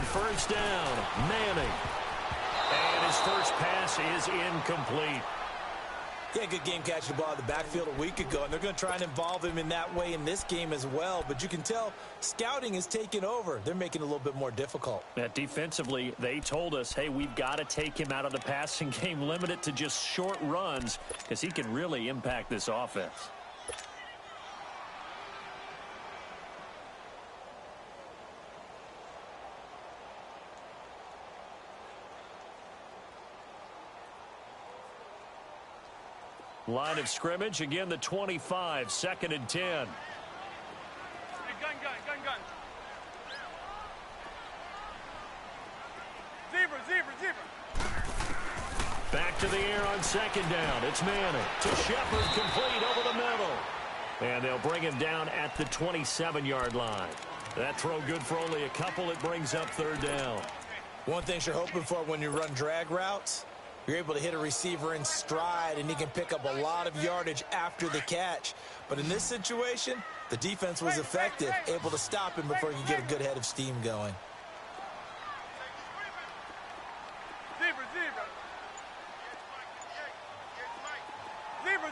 On first down, Manning. And his first pass is incomplete. Yeah, good game catching the ball in the backfield a week ago, and they're going to try and involve him in that way in this game as well. But you can tell scouting is taking over. They're making it a little bit more difficult. Yeah, defensively, they told us, hey, we've got to take him out of the passing game, limit it to just short runs, because he can really impact this offense. Line of scrimmage, again the 25, 2nd and 10. Gun. Zebra. Back to the air on 2nd down. It's Manning to Shepard, complete over the middle. And they'll bring him down at the 27-yard line. That throw good for only a couple. It brings up 3rd down. One thing you're hoping for when you run drag routes, you're able to hit a receiver in stride, and he can pick up a lot of yardage after the catch. But in this situation, the defense was effective, able to stop him before he could get a good head of steam going.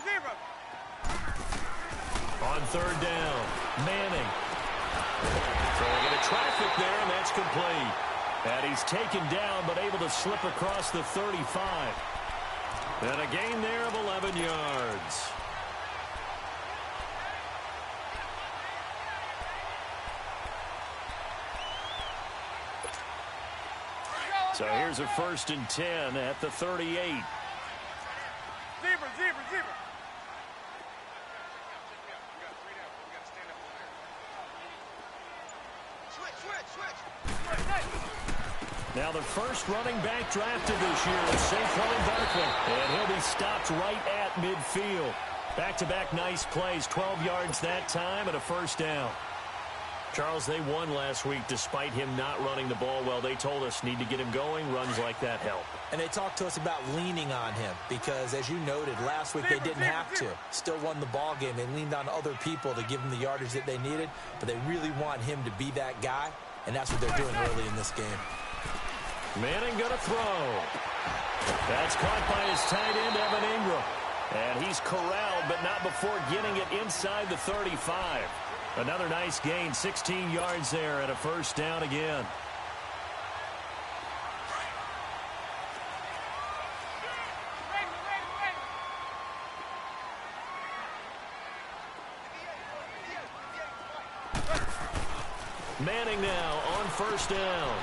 Zebra. On 3rd down, Manning. Throwing into traffic there, and that's complete. And he's taken down, but able to slip across the 35. And a gain there of 11 yards. So here's a 1st and 10 at the 38. Zebra. Now the first running back drafted this year is Saquon Barkley. And he'll be stopped right at midfield. Back-to-back nice plays, 12 yards that time and a 1st down. Charles, they won last week despite him not running the ball well. They told us need to get him going. Runs like that help. And they talked to us about leaning on him because, as you noted, last week they didn't have to. Still won the ball game. They leaned on other people to give them the yardage that they needed, but they really want him to be that guy, and that's what they're doing early in this game. Manning going to throw. That's caught by his tight end, Evan Ingram. And he's corralled, but not before getting it inside the 35. Another nice gain, 16 yards there and a 1st down again. Manning now on 1st down.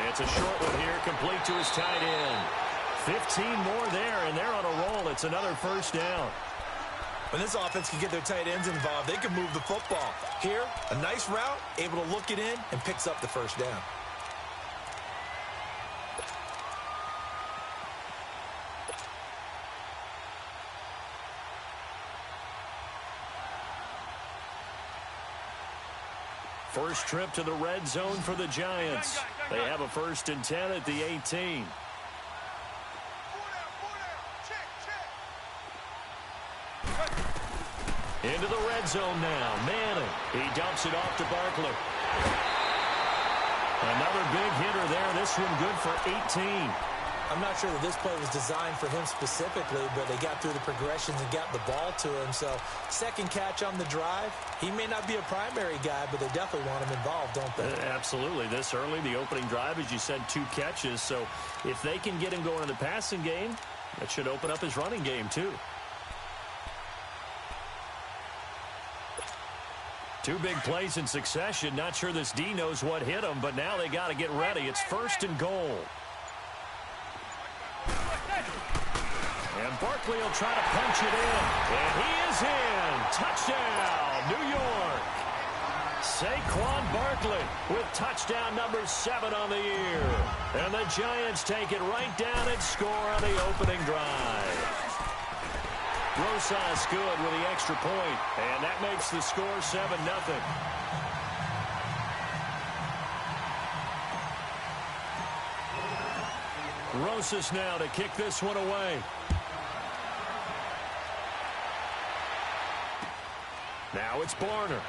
It's a short one here, complete to his tight end. 15 more there, and they're on a roll. It's another 1st down. When this offense can get their tight ends involved, they can move the football. Here, a nice route, able to look it in, and picks up the 1st down. First trip to the red zone for the Giants. They have a 1st and 10 at the 18. Into the red zone now. Manning. He dumps it off to Barkley. Another big hitter there. This one good for 18. I'm not sure that this play was designed for him specifically, but they got through the progressions and got the ball to him. So, 2nd catch on the drive. He may not be a primary guy, but they definitely want him involved, don't they? Absolutely. This early, the opening drive, as you said, 2 catches. So, if they can get him going in the passing game, that should open up his running game, too. 2 big plays in succession. Not sure this D knows what hit him, but now they got to get ready. It's 1st and goal. And Barkley will try to punch it in. And he is in. Touchdown, New York. Saquon Barkley with touchdown number 7 on the year. And the Giants take it right down and score on the opening drive. Rosas good with the extra point, and that makes the score 7-0. Rosas now to kick this one away. Now it's Barner.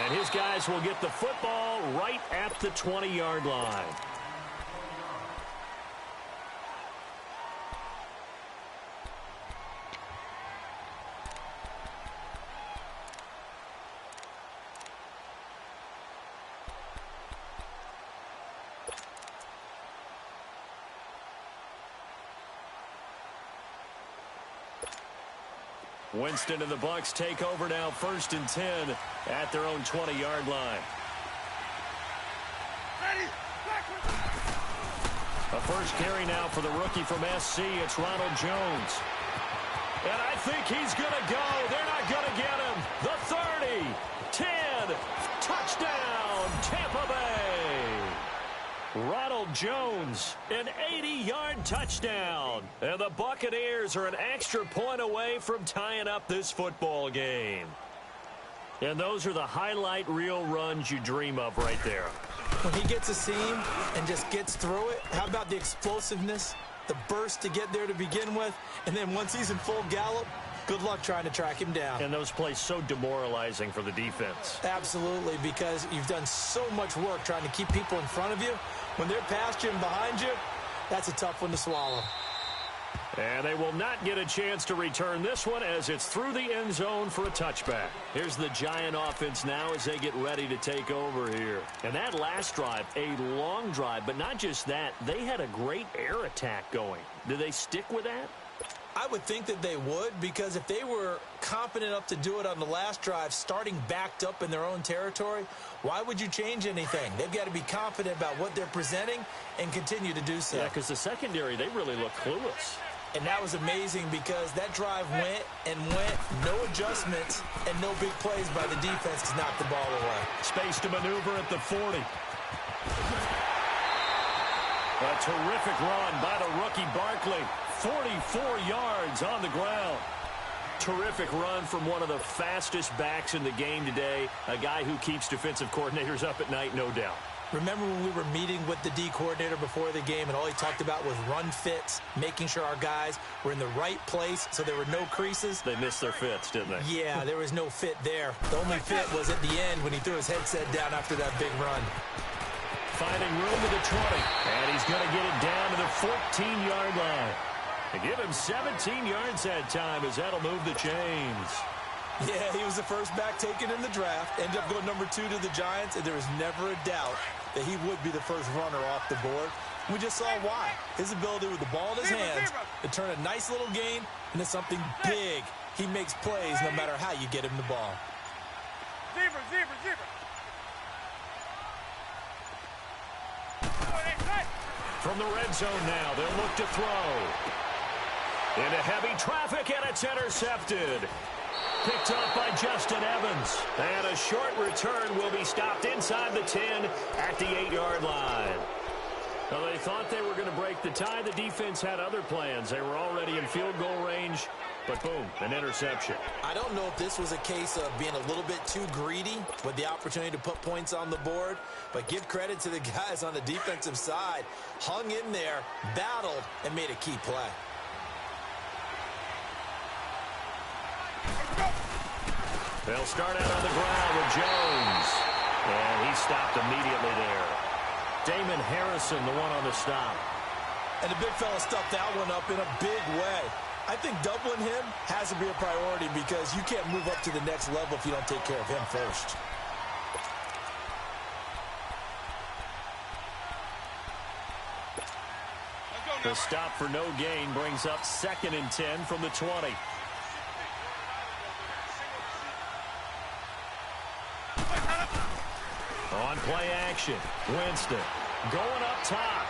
And his guys will get the football right at the 20-yard line. Winston and the Bucs take over now, 1st and 10 at their own 20-yard line. A first carry now for the rookie from SC. It's Ronald Jones. And I think he's going to go. They're not going to get him. The 30, 10, touchdown, Tampa Bay. Ronald Jones, an 80-yard touchdown. And the Buccaneers are an extra point away from tying up this football game. And those are the highlight reel runs you dream of right there. When he gets a seam and just gets through it, how about the explosiveness, the burst to get there to begin with, and then once he's in full gallop, good luck trying to track him down. And those plays so demoralizing for the defense. Absolutely, because you've done so much work trying to keep people in front of you. When they're past you and behind you, that's a tough one to swallow. And they will not get a chance to return this one as it's through the end zone for a touchback. Here's the Giant offense now as they get ready to take over here. And that last drive, a long drive, but not just that, they had a great air attack going. Do they stick with that? I would think that they would, because if they were confident enough to do it on the last drive, starting backed up in their own territory, why would you change anything? They've got to be confident about what they're presenting and continue to do so. Yeah, because the secondary, they really look clueless. And that was amazing because that drive went and went, no adjustments, and no big plays by the defense to knock the ball away. Space to maneuver at the 40. A terrific run by the rookie Barkley. 44 yards on the ground. Terrific run from one of the fastest backs in the game today. A guy who keeps defensive coordinators up at night, no doubt. Remember when we were meeting with the D coordinator before the game and all he talked about was run fits, making sure our guys were in the right place so there were no creases? They missed their fits, didn't they? Yeah, there was no fit there. The only fit was at the end when he threw his headset down after that big run. Finding room to the 20, and he's going to get it down to the 14-yard line. To give him 17 yards that time as that'll move the chains. Yeah, he was the first back taken in the draft. Ended up going number 2 to the Giants, and there was never a doubt that he would be the first runner off the board. We just saw why. His ability with the ball in his hands to turn a nice little gain into something big. He makes plays no matter how you get him the ball. From the red zone now, they'll look to throw. Into heavy traffic, and it's intercepted. Picked up by Justin Evans. And a short return will be stopped inside the 10 at the 8-yard line. Well, they thought they were going to break the tie. The defense had other plans. They were already in field goal range, but boom, an interception. I don't know if this was a case of being a little bit too greedy with the opportunity to put points on the board, but give credit to the guys on the defensive side. Hung in there, battled, and made a key play. They'll start out on the ground with Jones. And he stopped immediately there. Damon Harrison, the one on the stop. And the big fella stuffed that one up in a big way. I think doubling him has to be a priority because you can't move up to the next level if you don't take care of him first. The stop for no gain brings up 2nd and 10 from the 20. On play action, Winston going up top.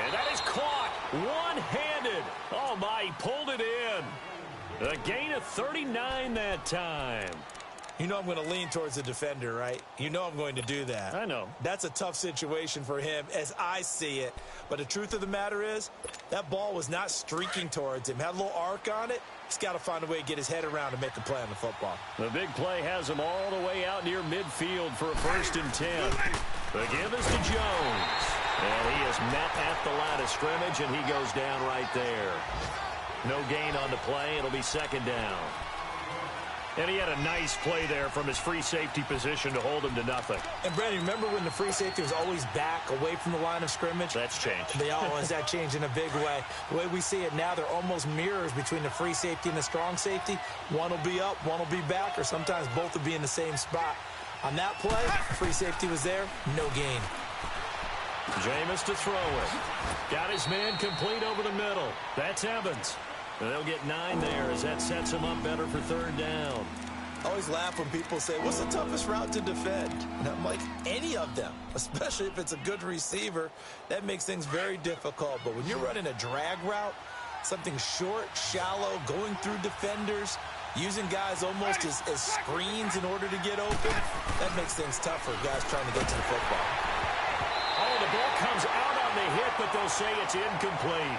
And that is caught one-handed. Oh, my, he pulled it in. A gain of 39 that time. You know I'm going to lean towards the defender, right? You know I'm going to do that. I know. That's a tough situation for him as I see it. But the truth of the matter is, that ball was not streaking towards him. Had a little arc on it. He's got to find a way to get his head around and make a play on the football. The big play has him all the way out near midfield for a 1st and 10. The give is to Jones. And he is met at the line of scrimmage, and he goes down right there. No gain on the play. It'll be 2nd down. And he had a nice play there from his free safety position to hold him to nothing. And, Brandon, remember when the free safety was always back away from the line of scrimmage? That's changed. They always that changed in a big way. The way we see it now, they're almost mirrors between the free safety and the strong safety. One will be up, one will be back, or sometimes both will be in the same spot. On that play, free safety was there, no gain. Jameis to throw it. Got his man complete over the middle. That's Evans. And they'll get 9 there as that sets him up better for third down. I always laugh when people say, what's the toughest route to defend? And I'm like, any of them, especially if it's a good receiver. That makes things very difficult. But when you're running a drag route, something short, shallow, going through defenders, using guys almost as screens in order to get open, that makes things tough for guys trying to get to the football. Oh, the ball comes out on the hit, but they'll say it's incomplete.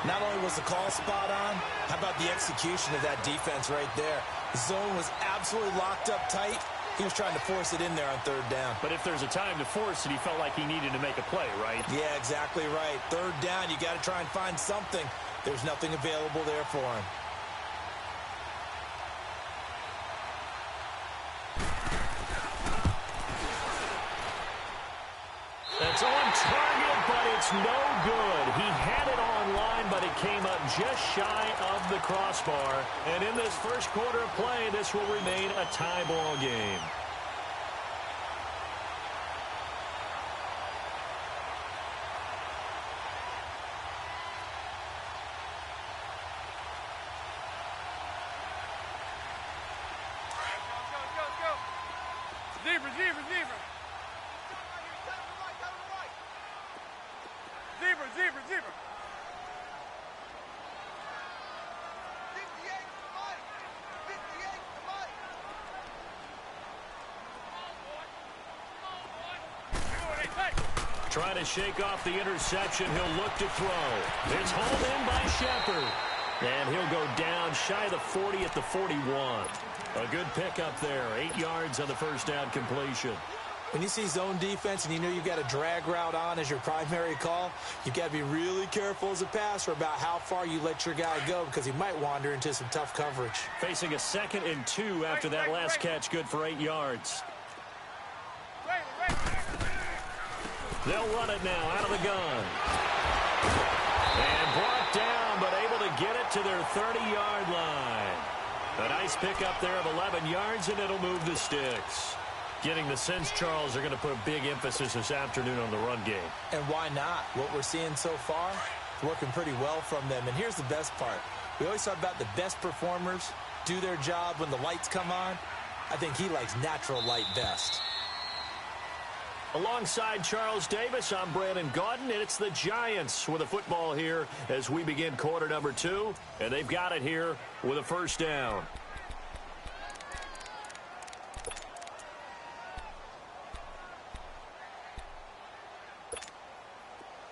Not only was the call spot on, how about the execution of that defense right there? The zone was absolutely locked up tight. He was trying to force it in there on third down. But if there's a time to force it, he felt like he needed to make a play, right? Yeah, exactly right. Third down, you got to try and find something. There's nothing available there for him. That's on target, but it's no good. He had it online, but it came up just shy of the crossbar. And in this first quarter of play, this will remain a tie ball game. Zebra. Trying to shake off the interception. He'll look to throw. It's hauled in by Shepard. And he'll go down shy of the 40 at the 41. A good pickup there. 8 yards on the first down completion. When you see zone defense and you know you've got a drag route on as your primary call, you've got to be really careful as a passer about how far you let your guy go because he might wander into some tough coverage. Facing a 2nd and 2 after that last catch, good for 8 yards. They'll run it now out of the gun. And brought down, but able to get it to their 30-yard line. A nice pickup there of 11 yards, and it'll move the sticks. Getting the sense, Charles, are going to put a big emphasis this afternoon on the run game. And why not? What we're seeing so far is working pretty well from them. And here's the best part. We always talk about the best performers do their job when the lights come on. I think he likes natural light best. Alongside Charles Davis, I'm Brandon Gaudin, and it's the Giants with a football here as we begin quarter number 2. And they've got it here with a first down.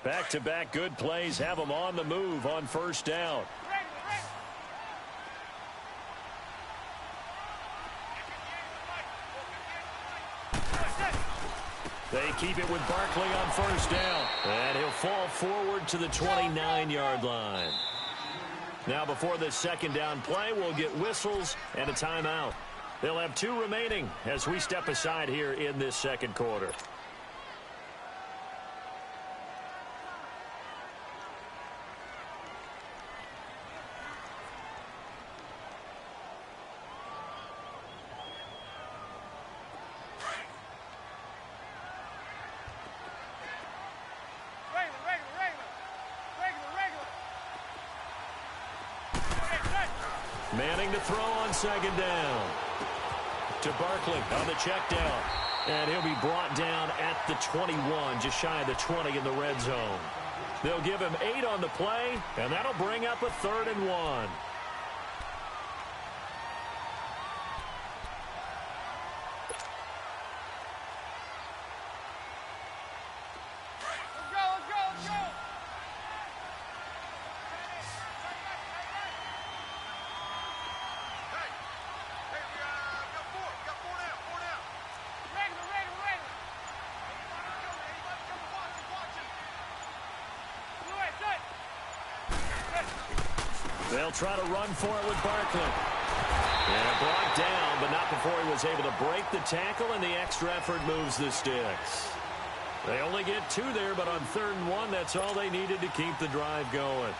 Back-to-back good plays have them on the move on first down. They keep it with Barkley on first down. And he'll fall forward to the 29-yard line. Now before this second down play, we'll get whistles and a timeout. They'll have 2 remaining as we step aside here in this second quarter. Manning to throw on second down. To Barkley on the check down. And he'll be brought down at the 21, just shy of the 20 in the red zone. They'll give him 8 on the play, and that'll bring up a 3rd and 1. They'll try to run for it with Barkley. And brought down, but not before he was able to break the tackle, and the extra effort moves the sticks. They only get 2 there, but on 3rd and 1, that's all they needed to keep the drive going.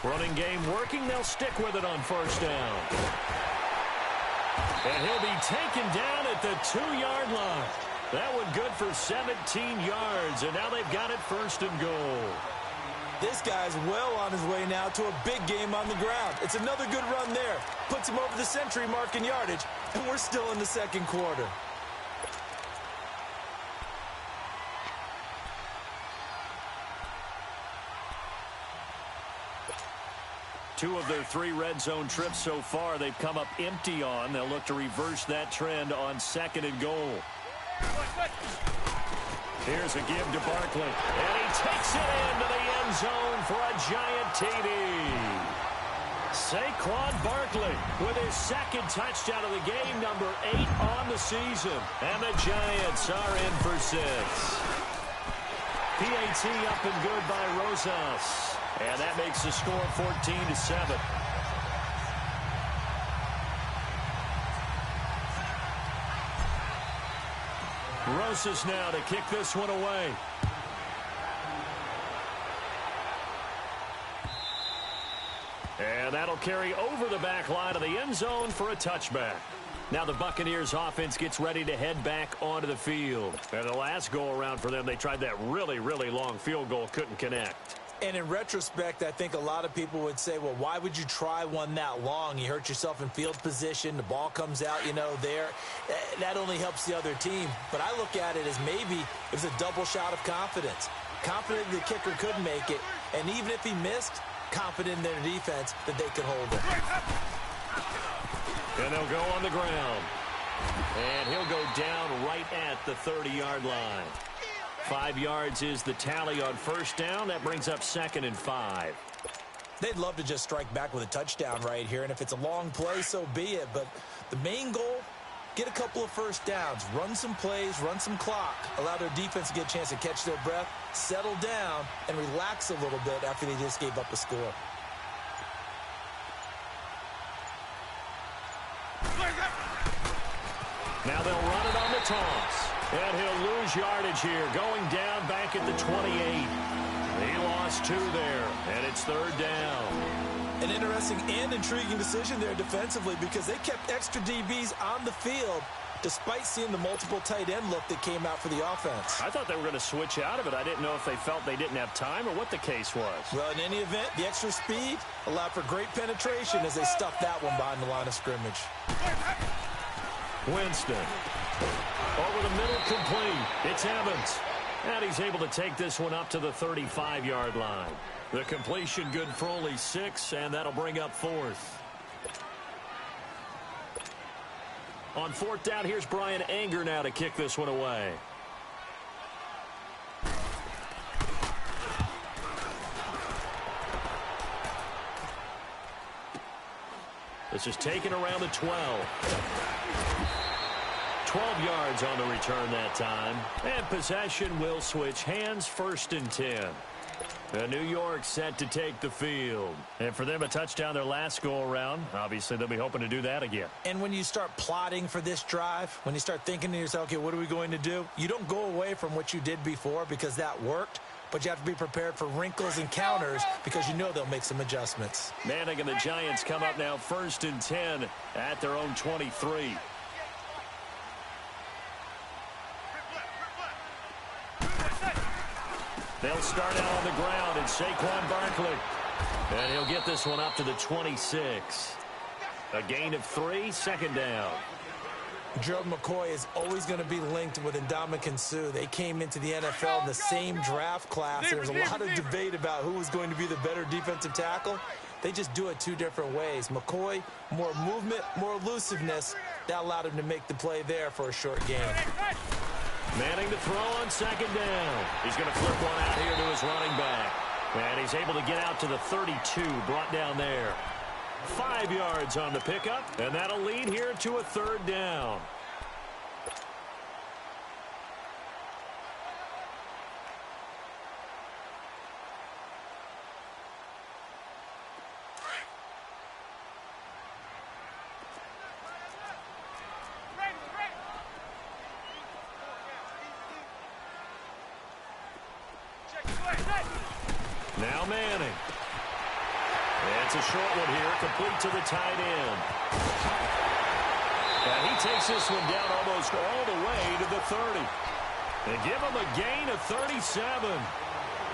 Running game working. They'll stick with it on 1st down. And he'll be taken down at the 2-yard line. That one good for 17 yards, and now they've got it 1st and goal. This guy's well on his way now to a big game on the ground. It's another good run there. Puts him over the century mark in yardage, and we're still in the 2nd quarter. Two of their 3 red zone trips so far, they've come up empty on. They'll look to reverse that trend on 2nd and goal. Here's a give to Barkley, and he takes it into the end zone for a giant TD. Saquon Barkley with his 2nd touchdown of the game, number 8 on the season. And the Giants are in for 6. PAT up and good by Rosas. And that makes the score 14-7. Rosas now to kick this one away. And that'll carry over the back line of the end zone for a touchback. Now the Buccaneers offense gets ready to head back onto the field. And the last go-around for them, they tried that really, really long field goal, couldn't connect. And in retrospect, I think a lot of people would say, well, why would you try one that long? You hurt yourself in field position. The ball comes out, there. That only helps the other team. But I look at it as maybe it was a double shot of confidence. Confident the kicker could make it. And even if he missed, confident in their defense that they could hold it. And they'll go on the ground. And he'll go down right at the 30-yard line. 5 yards is the tally on 1st down. That brings up 2nd and 5. They'd love to just strike back with a touchdown right here. And if it's a long play, so be it. But the main goal, get a couple of 1st downs. Run some plays, run some clock. Allow their defense to get a chance to catch their breath, settle down, and relax a little bit after they just gave up a score. Now they'll run it on the toss. And he'll lose yardage here, going down back at the 28. He lost 2 there, and it's 3rd down. An interesting and intriguing decision there defensively because they kept extra DBs on the field despite seeing the multiple tight end look that came out for the offense. I thought they were going to switch out of it. I didn't know if they felt they didn't have time or what the case was. Well, in any event, the extra speed allowed for great penetration as they stuffed that one behind the line of scrimmage. Winston. Over the middle, complete. It's Evans. And he's able to take this one up to the 35-yard line. The completion good for only 6, and that'll bring up 4th. On 4th down, here's Brian Anger now to kick this one away. This is taken around the 12. 12 yards on the return that time. And possession will switch hands, 1st and 10. New York set to take the field. And for them, a touchdown their last go-around. Obviously, they'll be hoping to do that again. And when you start plotting for this drive, when you start thinking to yourself, okay, what are we going to do? You don't go away from what you did before because that worked. But you have to be prepared for wrinkles and counters because you know they'll make some adjustments. Manning and the Giants come up now 1st and 10 at their own 23. They'll start out on the ground, and Saquon Barkley. And he'll get this one up to the 26. A gain of 3, 2nd down. Gerald McCoy is always going to be linked with Ndamukong Suh. They came into the NFL in the same draft class. There was a lot of debate about who was going to be the better defensive tackle. They just do it 2 different ways. McCoy, more movement, more elusiveness. That allowed him to make the play there for a short gain. Manning to throw on 2nd down. He's going to flip one out here to his running back. And he's able to get out to the 32, brought down there. 5 yards on the pickup, and that'll lead here to a 3rd down. Now Manning. It's a short one here, complete to the tight end. And he takes this one down almost all the way to the 30. And give him a gain of 37.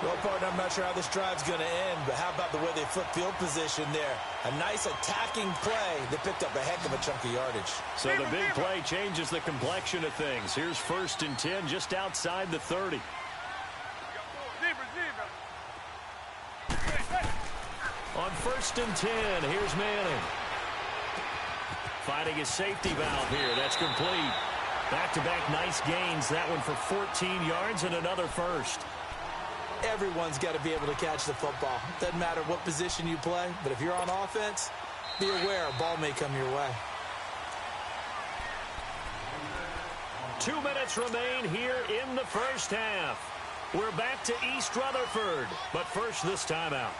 Well, partner, I'm not sure how this drive's going to end, but how about the way they flip field position there? A nice attacking play that picked up a heck of a chunk of yardage. So the big play changes the complexion of things. Here's 1st and 10 just outside the 30. On 1st and 10, here's Manning. Finding his safety valve here. That's complete. Back-to-back nice gains. That one for 14 yards and another first. Everyone's got to be able to catch the football. Doesn't matter what position you play, but if you're on offense, be aware a ball may come your way. 2 minutes remain here in the first half. We're back to East Rutherford, but first this timeout.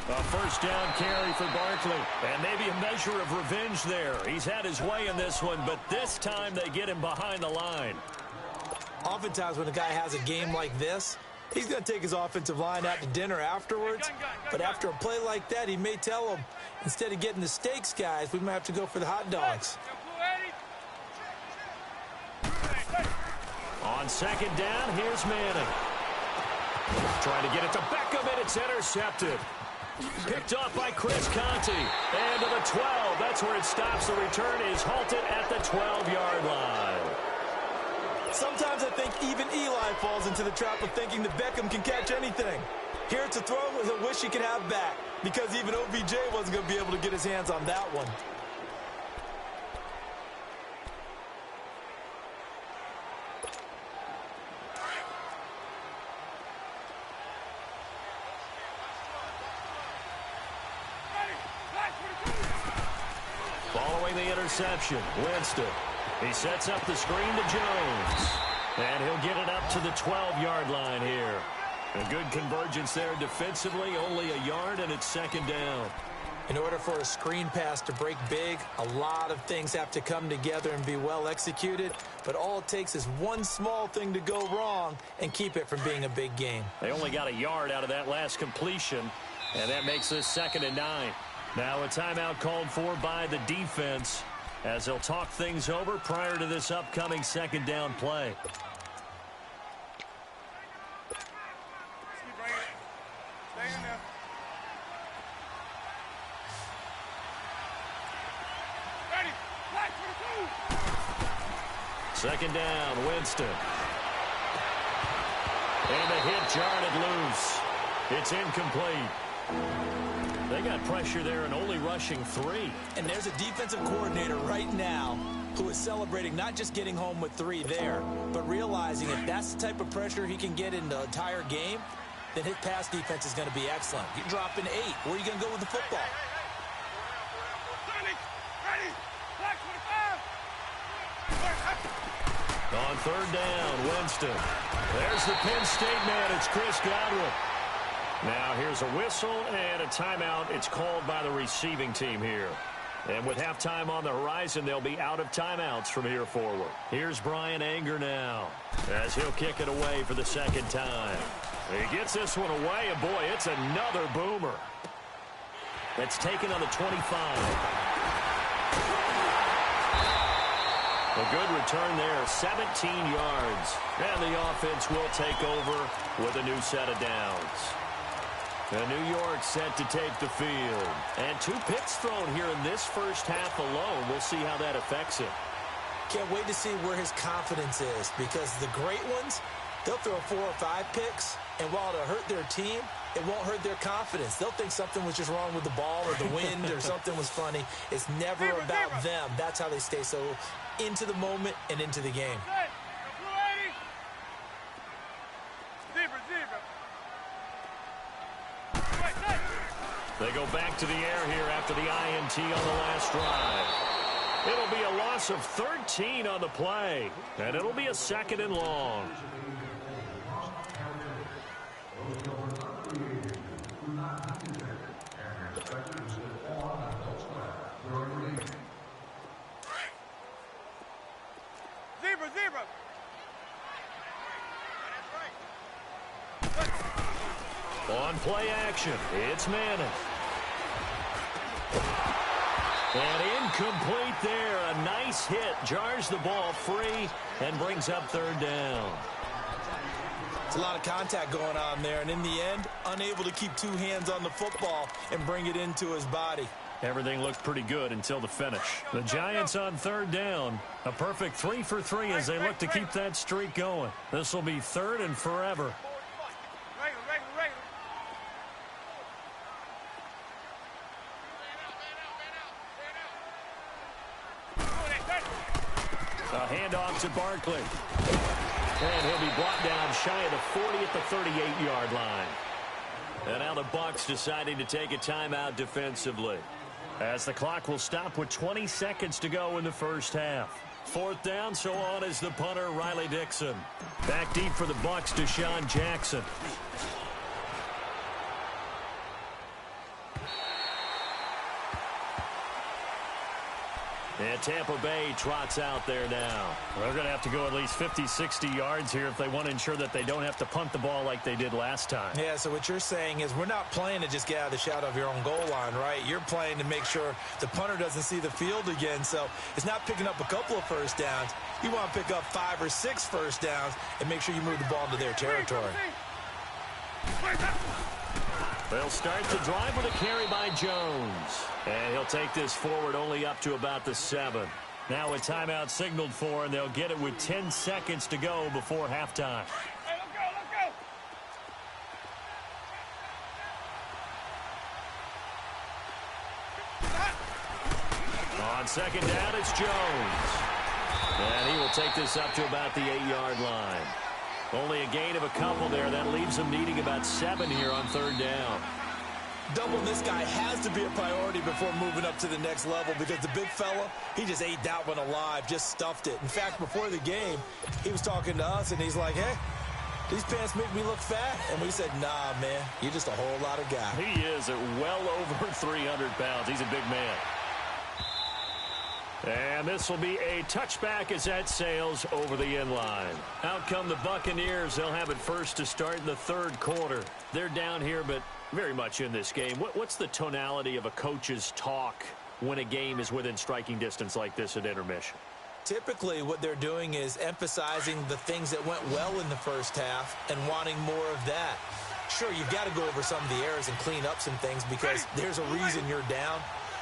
A 1st down carry for Barkley, and maybe a measure of revenge there. He's had his way in this one, but this time they get him behind the line. Oftentimes when a guy has a game like this, he's going to take his offensive line out to dinner afterwards. But after a play like that, he may tell them, instead of getting the steaks, guys, we might have to go for the hot dogs. On 2nd down, here's Manning. Trying to get it to Beckham, and it's intercepted. Picked off by Chris Conte. And to the 12. That's where it stops. The return is halted at the 12-yard line. Sometimes I think even Eli falls into the trap of thinking that Beckham can catch anything. Here it's a throw he'll wish he could have back, because even OBJ wasn't going to be able to get his hands on that one. Following the interception, Winston. He sets up the screen to Jones. And he'll get it up to the 12-yard line here. A good convergence there defensively, only a yard, and it's 2nd down. In order for a screen pass to break big, a lot of things have to come together and be well executed. But all it takes is one small thing to go wrong and keep it from being a big game. They only got a yard out of that last completion, and that makes this 2nd and 9. Now a timeout called for by the defense as they'll talk things over prior to this upcoming 2nd down play. Second down, Winston. And the hit jarred it loose. It's incomplete. They got pressure there and only rushing 3. And there's a defensive coordinator right now who is celebrating not just getting home with 3 there, but realizing if that's the type of pressure he can get in the entire game, then his pass defense is going to be excellent. You're dropping 8. Where are you going to go with the football? On 3rd down, Winston. There's the Penn State man. It's Chris Godwin. Now here's a whistle and a timeout. It's called by the receiving team here. And with halftime on the horizon, they'll be out of timeouts from here forward. Here's Brian Anger now as he'll kick it away for the 2nd time. He gets this one away, and boy, it's another boomer. That's taken on the 25. A good return there, 17 yards. And the offense will take over with a new set of downs. And New York set to take the field. And 2 picks thrown here in this first half alone. We'll see how that affects him. Can't wait to see where his confidence is, because the great ones, they'll throw 4 or 5 picks, and while it'll hurt their team, it won't hurt their confidence. They'll think something was just wrong with the ball or the wind or something was funny. It's never about them. That's how they stay so into the moment and into the game. They go back to the air here after the INT on the last drive. It'll be a loss of 13 on the play, and it'll be a 2nd and long. Zebra. On play action, it's Manning. And incomplete there. A nice hit. Jars the ball free and brings up 3rd down. It's a lot of contact going on there, and in the end, unable to keep 2 hands on the football and bring it into his body. Everything looked pretty good until the finish. The Giants on 3rd down. A perfect 3 for 3 as they look to keep that streak going. This will be 3rd and forever. A handoff to Barkley. And he'll be brought down shy of the 40 at the 38-yard line. And now the Bucs deciding to take a timeout defensively, as the clock will stop with 20 seconds to go in the first half. 4th down, so on is the punter, Riley Dixon. Back deep for the Bucs, Deshaun Jackson. And Tampa Bay trots out there now. They're going to have to go at least 50, 60 yards here if they want to ensure that they don't have to punt the ball like they did last time. Yeah, so what you're saying is we're not playing to just get out of the shadow of your own goal line, right? You're playing to make sure the punter doesn't see the field again. So it's not picking up a couple of first downs. You want to pick up 5 or 6 first downs and make sure you move the ball into their territory. They'll start the drive with a carry by Jones. And he'll take this forward only up to about the 7. Now a timeout signaled for, and they'll get it with 10 seconds to go before halftime. Hey, let's go. On 2nd down, it's Jones. And he will take this up to about the 8-yard line. Only a gain of a couple there. That leaves him needing about 7 here on 3rd down. Doubling this guy has to be a priority before moving up to the next level, because the big fella, he just ate that one alive, just stuffed it. In fact, before the game, he was talking to us, and he's like, hey, these pants make me look fat. And we said, nah, man, you're just a whole lot of guy. He is at well over 300 pounds. He's a big man. And this will be a touchback as that sails over the end line. Out come the Buccaneers. They'll have it first to start in the 3rd quarter. They're down here, but very much in this game. What's the tonality of a coach's talk when a game is within striking distance like this at intermission? Typically, what they're doing is emphasizing the things that went well in the first half and wanting more of that. Sure, you've got to go over some of the errors and clean up some things because there's a reason you're down.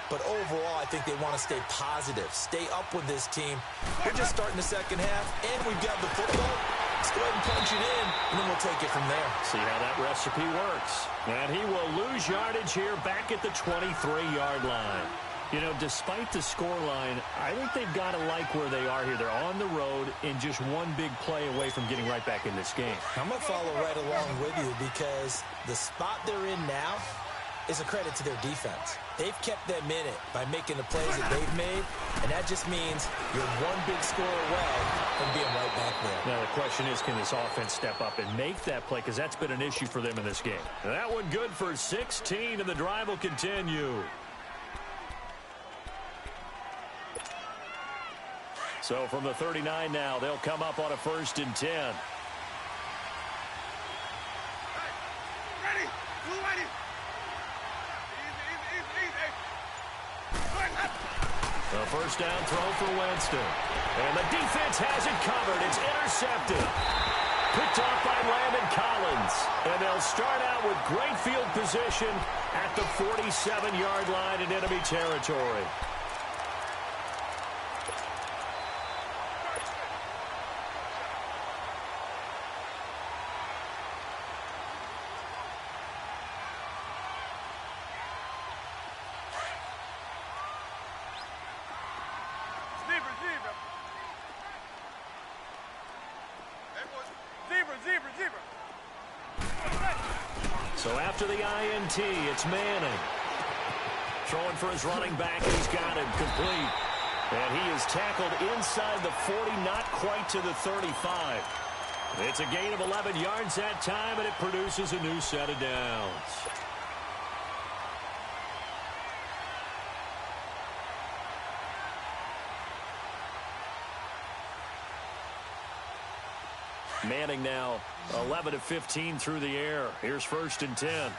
But overall, I think they want to stay positive, stay up with this team. We're just starting the 2nd half, and we've got the football. Let's go ahead and punch it in, and then we'll take it from there. See how that recipe works. And he will lose yardage here back at the 23-yard line. You know, despite the scoreline, I think they've got to like where they are here. They're on the road and just one big play away from getting right back in this game. I'm going to follow right along with you because the spot they're in now is a credit to their defense. They've kept them in it by making the plays that they've made, and that just means you're one big score away from being right back there. Now the question is, can this offense step up and make that play, because that's been an issue for them in this game. That one good for 16, and the drive will continue. So from the 39 now, they'll come up on a 1st and 10. Ready? Blue ready. The 1st down throw for Winston. And the defense has it covered. It's intercepted. Picked off by Landon Collins. And they'll start out with great field position at the 47-yard line in enemy territory. So after the INT, it's Manning. Throwing for his running back, and he's got him complete. And he is tackled inside the 40, not quite to the 35. It's a gain of 11 yards that time, and it produces a new set of downs. Manning now 11 of 15 through the air. Here's 1st and 10.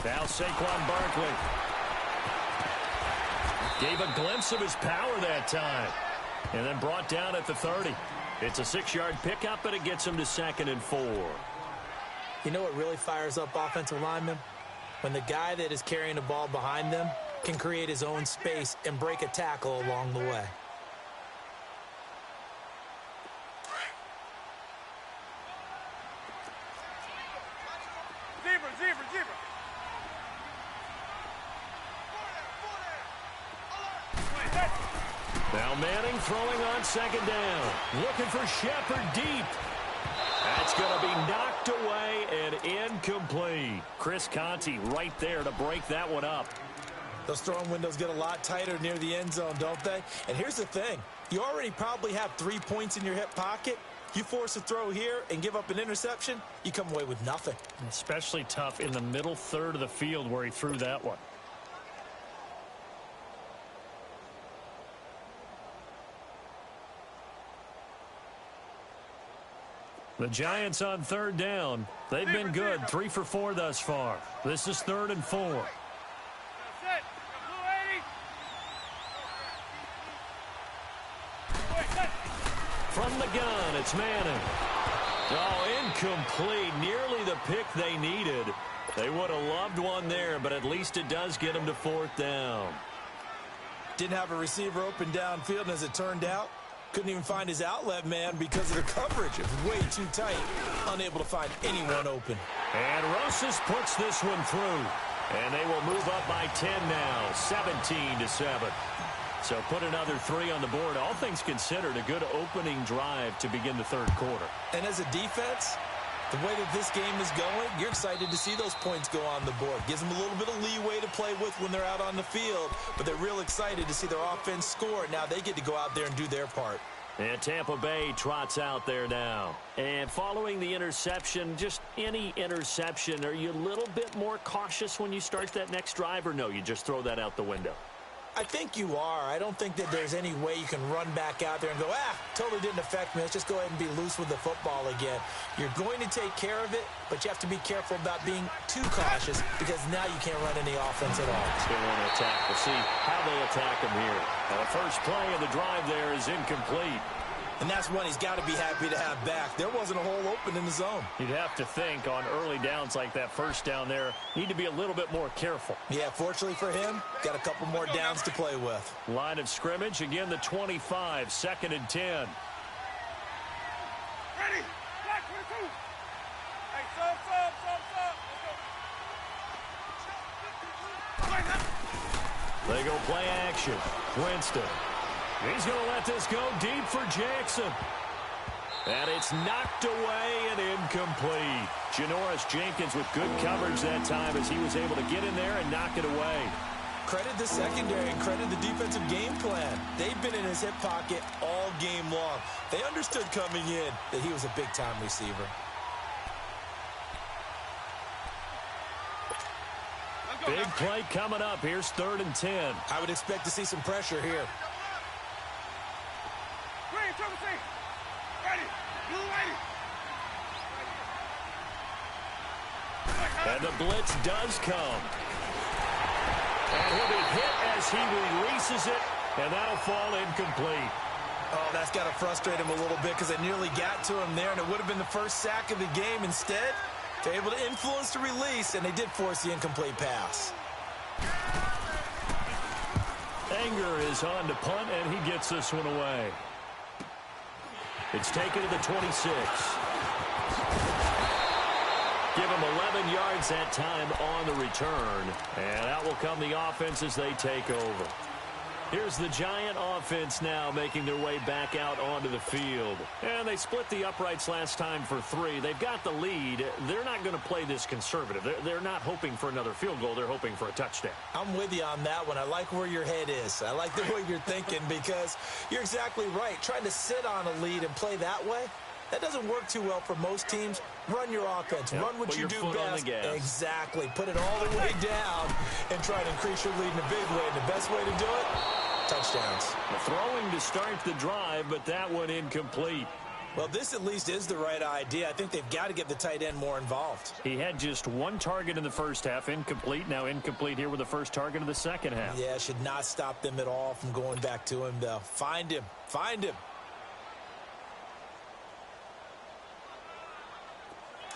Now Saquon Barkley gave a glimpse of his power that time and then brought down at the 30. It's a 6-yard pickup, but it gets him to 2nd and 4. You know what really fires up offensive linemen? When the guy that is carrying the ball behind them can create his own space and break a tackle along the way. Zebra. Now Manning throwing on 2nd down. Looking for Shepard deep. That's going to be knocked away and incomplete. Chris Conte right there to break that one up. Those throwing windows get a lot tighter near the end zone, don't they? And here's the thing. You already probably have 3 points in your hip pocket. You force a throw here and give up an interception, you come away with nothing. Especially tough in the middle third of the field where he threw that one. The Giants on 3rd down. They've been good, 3 for 4 thus far. This is 3rd and 4. From the gun, it's Manning. Oh, incomplete. Nearly the pick they needed. They would have loved one there, but at least it does get them to 4th down. Didn't have a receiver open downfield, and as it turned out, couldn't even find his outlet man because of the coverage. It was way too tight. Unable to find anyone open. And Rosas puts this one through. And they will move up by 10 now, 17-7. So put another 3 on the board. All things considered, a good opening drive to begin the 3rd quarter. And as a defense, the way that this game is going, you're excited to see those points go on the board. Gives them a little bit of leeway to play with when they're out on the field, but they're real excited to see their offense score. Now they get to go out there and do their part. And Tampa Bay trots out there now. And following the interception, just any interception, are you a little bit more cautious when you start that next drive, or no, you just throw that out the window? I think you are. I don't think that there's any way you can run back out there and go, totally didn't affect me. Let's just go ahead and be loose with the football again. You're going to take care of it, but you have to be careful about being too cautious because now you can't run any offense at all. They want to attack. We'll see how they attack him here. Now, the first play of the drive there is incomplete. And that's one he's got to be happy to have back. There wasn't a hole open in the zone. You'd have to think on early downs like that first down there, need to be a little bit more careful. Yeah, fortunately for him, got a couple more downs to play with. Line of scrimmage, again the 25, 2nd and 10. Ready? Black 22. Hey, sub. Let's go. They go play action. Winston. He's going to let this go deep for Jackson. And it's knocked away and incomplete. Janoris Jenkins with good coverage that time as he was able to get in there and knock it away. Credit the secondary and credit the defensive game plan. They've been in his hip pocket all game long. They understood coming in that he was a big-time receiver. Big play coming up. Here's 3rd and 10. I would expect to see some pressure here. And the blitz does come. And he'll be hit as he releases it, and that'll fall incomplete. Oh, that's got to frustrate him a little bit because it nearly got to him there, and it would have been the first sack of the game. Instead, they're able to influence the release, and they did force the incomplete pass. Anger is on to punt, and he gets this one away. It's taken to the 26. Give him 11 yards that time on the return. And out will come the offense as they take over. Here's the Giant offense now making their way back out onto the field. And they split the uprights last time for 3. They've got the lead. They're not going to play this conservative. They're not hoping for another field goal. They're hoping for a touchdown. I'm with you on that one. I like where your head is. I like the way you're thinking because you're exactly right. Trying to sit on a lead and play that way, that doesn't work too well for most teams. Run your offense. Yep. Run what Put you your do foot on best. the gas. Exactly. Put it all the way down and try to increase your lead in a big way. And the best way to do it, touchdowns. The throwing to start the drive, but that one incomplete. Well, this at least is the right idea. I think they've got to get the tight end more involved. He had just 1 target in the first half, incomplete. Now incomplete here with the first target of the second half. Yeah, should not stop them at all from going back to him, though. Find him. Find him.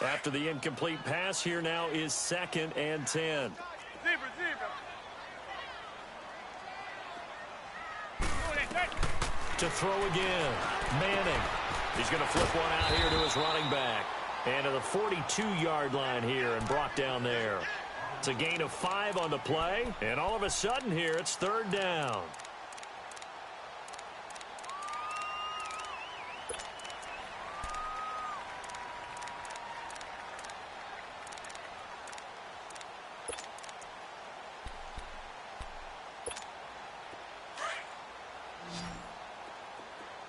After the incomplete pass, here now is 2nd and 10. Zebra. To throw again. Manning. He's going to flip one out here to his running back. And to the 42-yard line here and brought down there. It's a gain of 5 on the play. And all of a sudden here, it's 3rd down.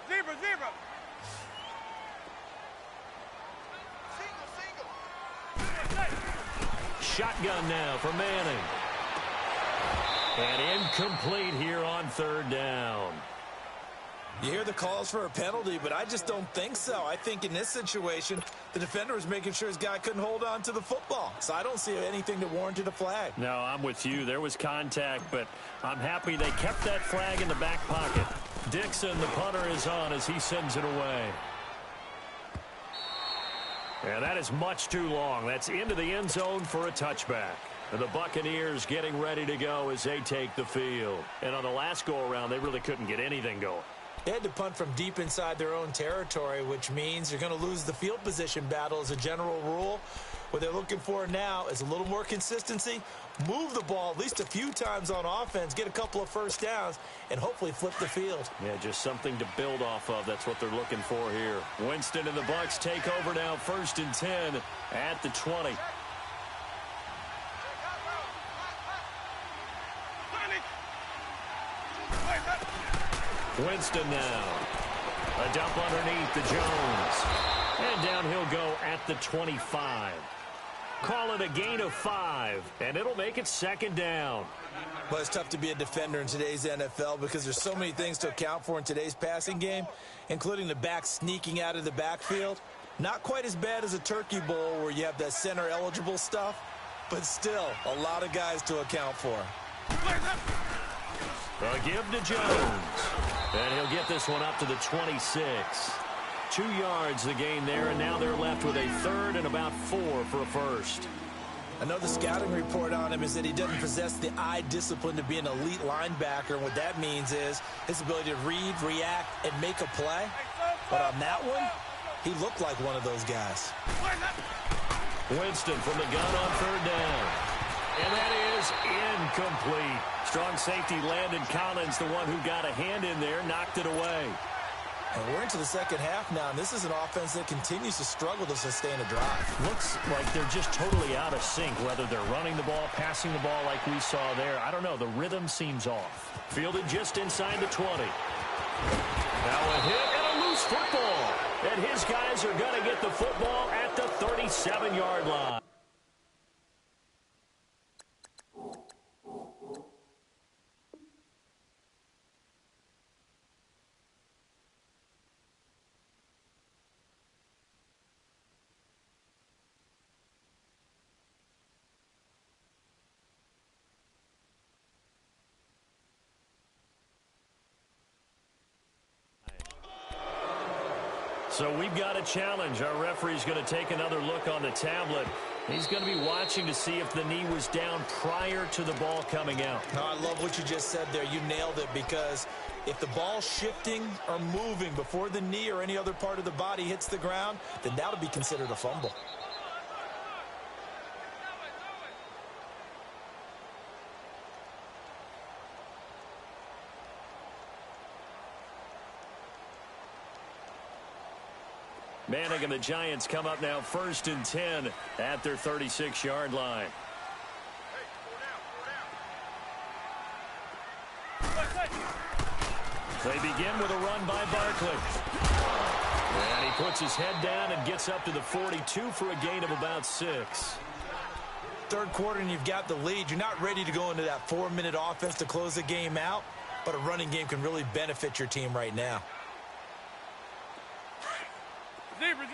Zebra. Shotgun now for Manning. And incomplete here on 3rd down. You hear the calls for a penalty, but I just don't think so. I think in this situation, the defender was making sure his guy couldn't hold on to the football. So I don't see anything that warranted a flag. No, I'm with you. There was contact, but I'm happy they kept that flag in the back pocket. Dixon, the punter, is on as he sends it away. And that is much too long. That's into the end zone for a touchback. And the Buccaneers getting ready to go as they take the field. And on the last go-around, they really couldn't get anything going. They had to punt from deep inside their own territory, which means you're going to lose the field position battle as a general rule. What they're looking for now is a little more consistency, move the ball at least a few times on offense, get a couple of first downs, and hopefully flip the field. Yeah, just something to build off of. That's what they're looking for here. Winston and the Bucs take over now, 1st and 10 at the 20. Winston now. A dump underneath to Jones. And down he'll go at the 25. Call it a gain of 5, and it'll make it 2nd down. Well, it's tough to be a defender in today's NFL because there's so many things to account for in today's passing game, including the back sneaking out of the backfield. Not quite as bad as a turkey bowl where you have that center-eligible stuff, but still a lot of guys to account for. A give to Jones. And he'll get this one up to the 26. 2 yards the gain there, and now they're left with a 3rd and about 4 for a first. I know the scouting report on him is that he doesn't possess the eye discipline to be an elite linebacker, and what that means is his ability to read, react, and make a play. But on that one, he looked like one of those guys. Winston from the gun on 3rd down. And that is incomplete. Strong safety Landon Collins, the one who got a hand in there, knocked it away. And we're into the second half now, and this is an offense that continues to struggle to sustain a drive. Looks like they're just totally out of sync, whether they're running the ball, passing the ball like we saw there. I don't know. The rhythm seems off. Fielded just inside the 20. Now a hit and a loose football. And his guys are going to get the football at the 37-yard line. So we've got a challenge. Our referee's going to take another look on the tablet. He's going to be watching to see if the knee was down prior to the ball coming out. No, I love what you just said there. You nailed it, because if the ball's shifting or moving before the knee or any other part of the body hits the ground, then that'll be considered a fumble. Manning and the Giants come up now 1st and 10 at their 36-yard line. They begin with a run by Barkley. And he puts his head down and gets up to the 42 for a gain of about 6. Third quarter and you've got the lead. You're not ready to go into that 4-minute offense to close the game out, but a running game can really benefit your team right now. Zebra.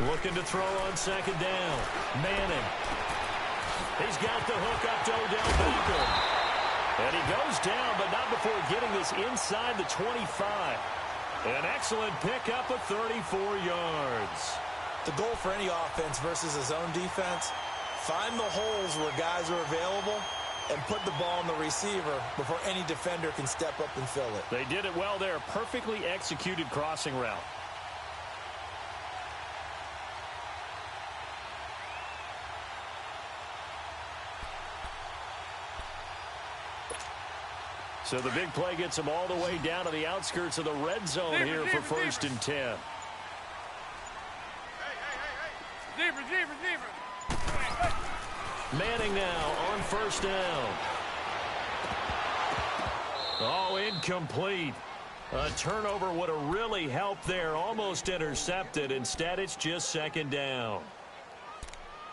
Looking to throw on 2nd down. Manning. He's got the hook up to Odell Beckham. And he goes down, but not before getting this inside the 25. An excellent pickup of 34 yards. The goal for any offense versus a zone defense, find the holes where guys are available and put the ball on the receiver before any defender can step up and fill it. They did it well there. Perfectly executed crossing route. So the big play gets him all the way down to the outskirts of the red zone here for 1st and 10. Zebra. Manning now on 1st down. Oh, incomplete. A turnover would have really helped there. Almost intercepted. Instead, it's just 2nd down.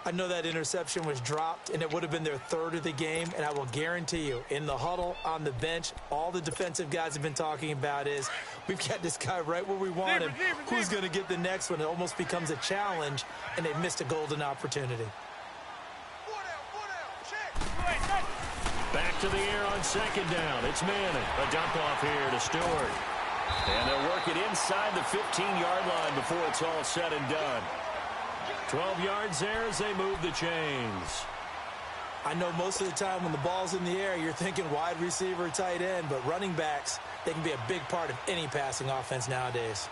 I know that interception was dropped, and it would have been their 3rd of the game, and I will guarantee you, in the huddle, on the bench, all the defensive guys have been talking about is, we've got this guy right where we want him. Who's going to get the next one? It almost becomes a challenge, and they've missed a golden opportunity. Back to the air on 2nd down. It's Manning. A dump off here to Stewart. And they'll work it inside the 15-yard line before it's all said and done. 12 yards there as they move the chains. I know most of the time when the ball's in the air, you're thinking wide receiver, tight end, but running backs, they can be a big part of any passing offense nowadays.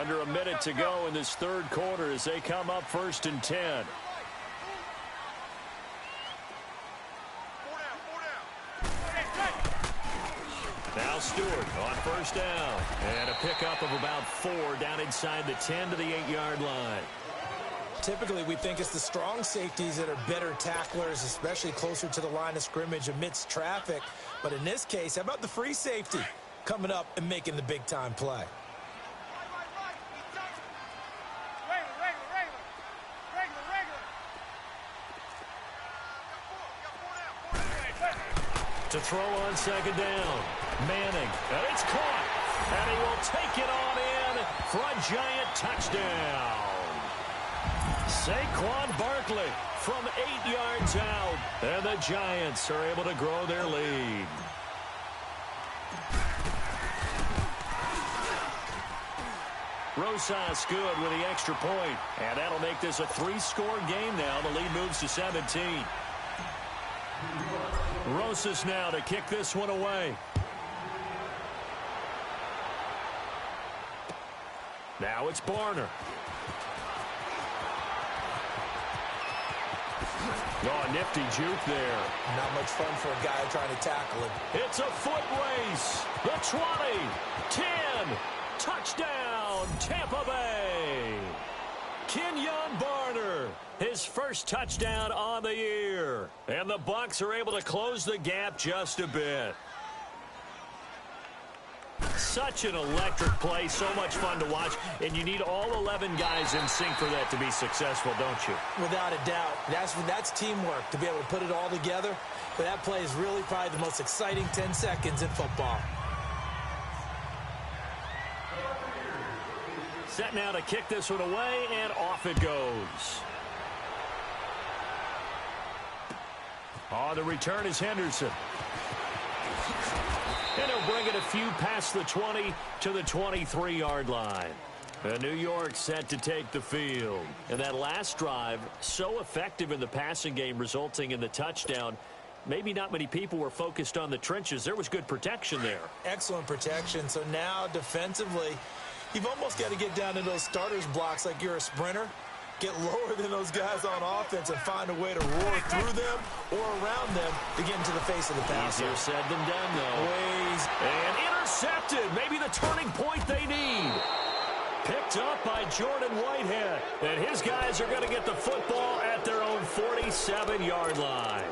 Under a minute to go in this 3rd quarter as they come up 1st and 10. Now Stewart on 1st down. And a pickup of about 4 down inside the 10 to the 8-yard line. Typically, we think it's the strong safeties that are better tacklers, especially closer to the line of scrimmage amidst traffic. But in this case, how about the free safety coming up and making the big-time play? To throw on 2nd down. Manning. And it's caught. And he will take it on in for a giant touchdown. Saquon Barkley from 8 yards out. And the Giants are able to grow their lead. Rosas good with the extra point. And that'll make this a 3-score game now. The lead moves to 17. Rosas now to kick this one away. Now it's Barner. Oh, a nifty juke there. Not much fun for a guy trying to tackle him. It's a foot race. The 20, 10, touchdown, Tampa Bay. Kenyon Barner, his first touchdown on the year. And the Bucs are able to close the gap just a bit. Such an electric play, so much fun to watch, and you need all 11 guys in sync for that to be successful, don't you? Without a doubt. That's teamwork, to be able to put it all together. But that play is really probably the most exciting 10 seconds in football. Set now to kick this one away, and off it goes. On the return is Henderson. And he'll bring it a few past the 20 to the 23-yard line. And New York set to take the field. And that last drive, so effective in the passing game, resulting in the touchdown. maybe not many people were focused on the trenches. There was good protection there. Excellent protection. So now defensively, you've almost got to get down to those starters blocks like you're a sprinter. Get lower than those guys on offense and find a way to roar through them or around them to get into the face of the passer. Easier said than done, though. Ways. And intercepted. Maybe the turning point they need. Picked up by Jordan Whitehead. And his guys are going to get the football at their own 47-yard line.